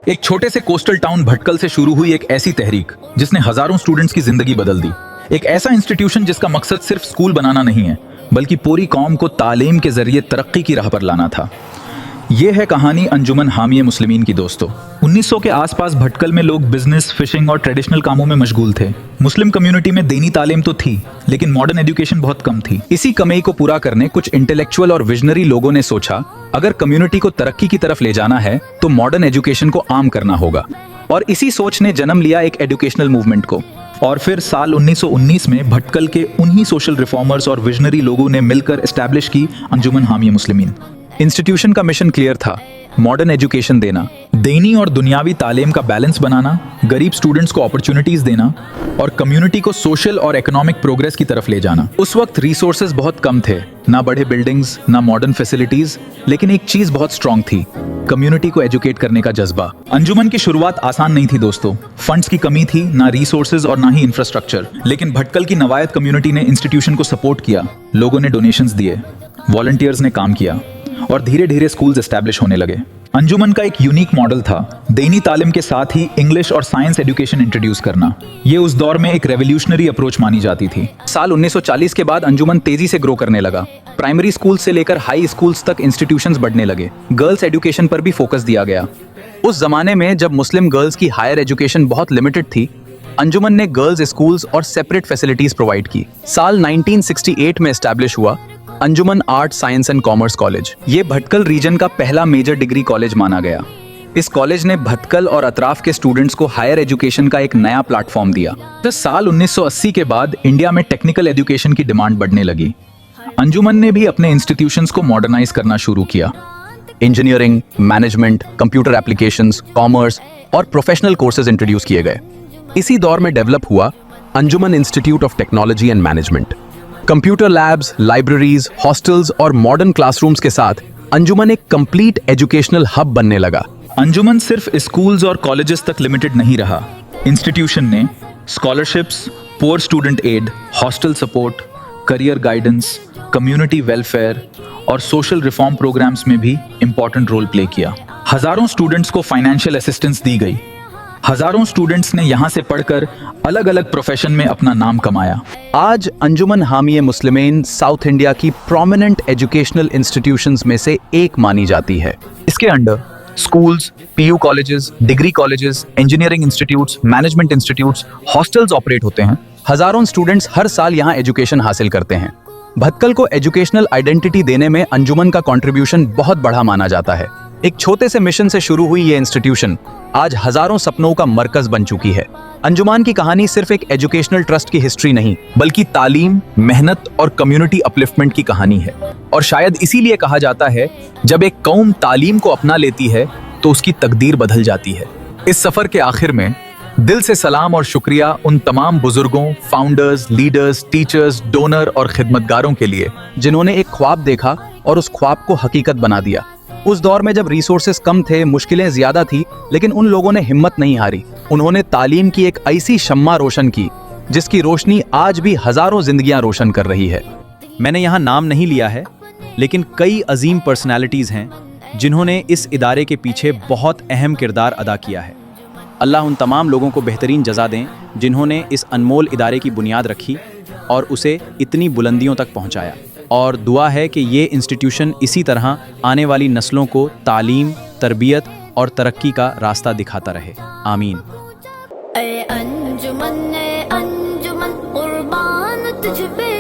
एक छोटे से कोस्टल टाउन भटकल से शुरू हुई एक ऐसी तहरीक जिसने हजारों स्टूडेंट्स की जिंदगी बदल दी। एक ऐसा इंस्टीट्यूशन जिसका मकसद सिर्फ स्कूल बनाना नहीं है बल्कि पूरी कौम को तालीम के जरिए तरक्की की राह पर लाना था। ये है कहानी अंजुमन हामिए मुस्लिमीन की दोस्तों। 1900 के आसपास भटकल में लोग बिजनेस, फिशिंग और ट्रेडिशनल कामों में मशगूल थे। मुस्लिम कम्युनिटी में दीनी तालीम तो थी लेकिन मॉडर्न एजुकेशन बहुत कम थी। इसी कमी को पूरा करने कुछ इंटेलेक्चुअल और विजनरी लोगों ने सोचा अगर कम्युनिटी को तरक्की की तरफ ले जाना है तो मॉडर्न एजुकेशन को आम करना होगा। और इसी सोच ने जन्म लिया एक एजुकेशनल मूवमेंट को। और फिर साल 1919 में भटकल के उन्हीं सोशल रिफॉर्मर्स और विजनरी लोगों ने मिलकर एस्टैब्लिश की अंजुमन हामिए मुस्लिमीन। इंस्टीट्यूशन का मिशन क्लियर था, मॉडर्न एजुकेशन देना, दीनी और दुनियावी तालीम का बैलेंस बनाना, गरीब स्टूडेंट्स को अपॉर्चुनिटीज देना और कम्युनिटी को सोशल और इकोनॉमिक प्रोग्रेस की तरफ ले जाना। उस वक्त रिसोर्सेज बहुत कम थे, ना बड़े बिल्डिंग्स, ना मॉडर्न फैसिलिटीज, लेकिन एक चीज बहुत स्ट्रांग थी, कम्युनिटी को एजुकेट करने का जज्बा। अंजुमन की शुरुआत आसान नहीं थी दोस्तों। फंड्स की कमी थी, ना रिसोर्सेज और ना ही इंफ्रास्ट्रक्चर। लेकिन भटकल की नवायत कम्युनिटी ने इंस्टीट्यूशन को सपोर्ट किया, लोगों ने डोनेशंस दिए, वॉलंटियर्स ने काम किया और धीरे धीरे स्कूल्स एस्टैब्लिश होने लगे। अंजुमन का एक यूनिक मॉडल था, दीनी तालीम के साथ ही इंग्लिश और साइंस एजुकेशन इंट्रोड्यूस करना। ये उस दौर में एक रेवोल्यूशनरी अप्रोच मानी जाती थी। साल 1940 के बाद अंजुमन तेजी से ग्रो करने लगा। प्राइमरी स्कूल से लेकर हाई स्कूल्स तक इंस्टीट्यूशंस बढ़ने लगे। गर्ल्स एजुकेशन पर भी फोकस दिया गया। उस जमाने में जब मुस्लिम गर्ल्स की हायर एजुकेशन बहुत लिमिटेड थी, अंजुमन ने गर्ल्स स्कूल्स और सेपरेट फैसिलिटीज प्रोवाइड की। साल 1968 में एस्टैब्लिश हुआ Anjuman art, science and commerce college. ये भटकल रीजन का पहला मेजर डिग्री कॉलेज माना गया। इस कॉलेज ने भटकल और अतराफ के स्टूडेंट्स को हायर एजुकेशन का एक नया प्लेटफॉर्म दिया। तो साल 1980 के बाद इंडिया में टेक्निकल एजुकेशन की डिमांड बढ़ने लगी। अंजुमन ने भी अपने इंस्टीट्यूशंस को मॉडर्नाइज करना शुरू किया। Engineering, management, computer applications, commerce और प्रोफेशनल कोर्सेज इंट्रोड्यूस किए गए। इसी दौर में डेवलप हुआ Anjuman institute of technology and management. Computer labs, libraries, hostels और मॉडर्न क्लासरूम्स के साथ अंजुमन एक कंप्लीट एजुकेशनल हब बनने लगा। अंजुमन सिर्फ स्कूल्स और कॉलेजेस तक लिमिटेड नहीं रहा। इंस्टीट्यूशन ने scholarships, poor student aid, hostel support, career guidance, community welfare और सोशल रिफॉर्म प्रोग्राम्स में भी इंपॉर्टेंट रोल प्ले किया। हजारों स्टूडेंट्स को फाइनेंशियल असिस्टेंस दी गई। हजारों स्टूडेंट्स ने यहां से पढ़कर अलग अलग प्रोफेशन में अपना नाम कमाया। आज अंजुमन हामिए मुस्लिमीन साउथ इंडिया की प्रोमिनेंट एजुकेशनल इंस्टीट्यूशंस में से एक मानी जाती है। इसके under schools, PU colleges, degree colleges, engineering institutes, management institutes, hostels operate होते हैं। हजारों स्टूडेंट्स हर साल यहां एजुकेशन हासिल करते हैं। भटकल को एजुकेशनल आइडेंटिटी देने में अंजुमन का कंट्रीब्यूशन बहुत बड़ा माना जाता है। एक छोटे से मिशन से शुरू हुई ये इंस्टीट्यूशन आज हजारों सपनों का मरकज बन चुकी है। अंजुमन की कहानी सिर्फ एक एजुकेशनल ट्रस्ट की हिस्ट्री नहीं बल्कि तालीम, मेहनत और कम्युनिटी अपलिफ्टमेंट की कहानी है। और शायद इसीलिए कहा जाता है जब एक कौम तालीम को अपना लेती है तो उसकी तकदीर बदल जाती है। इस सफर के आखिर में दिल से सलाम और शुक्रिया उन तमाम बुजुर्गों, फाउंडर्स, लीडर्स, टीचर्स, डोनर और खिदमतगारों के लिए जिन्होंने एक ख्वाब देखा और उस ख्वाब को हकीकत बना दिया। उस दौर में जब रिसोर्सेस कम थे, मुश्किलें ज्यादा थी, लेकिन उन लोगों ने हिम्मत नहीं हारी। उन्होंने तालीम की एक ऐसी शम्मा रोशन की जिसकी रोशनी आज भी हजारों जिंदगियां रोशन कर रही है। मैंने यहाँ नाम नहीं लिया है, लेकिन कई अजीम पर्सनालिटीज हैं जिन्होंने इस इदारे के पीछे बहुत अहम किरदार अदा किया है। अल्लाह उन तमाम लोगों को बेहतरीन जज़ा दें जिन्होंने इस अनमोल इदारे की बुनियाद रखी और उसे इतनी बुलंदियों तक पहुँचाया। और दुआ है कि ये इंस्टीट्यूशन इसी तरह आने वाली नस्लों को तालीम, तरबियत और तरक्की का रास्ता दिखाता रहे। आमीन। अंजुमन कुर्बान तुझ पे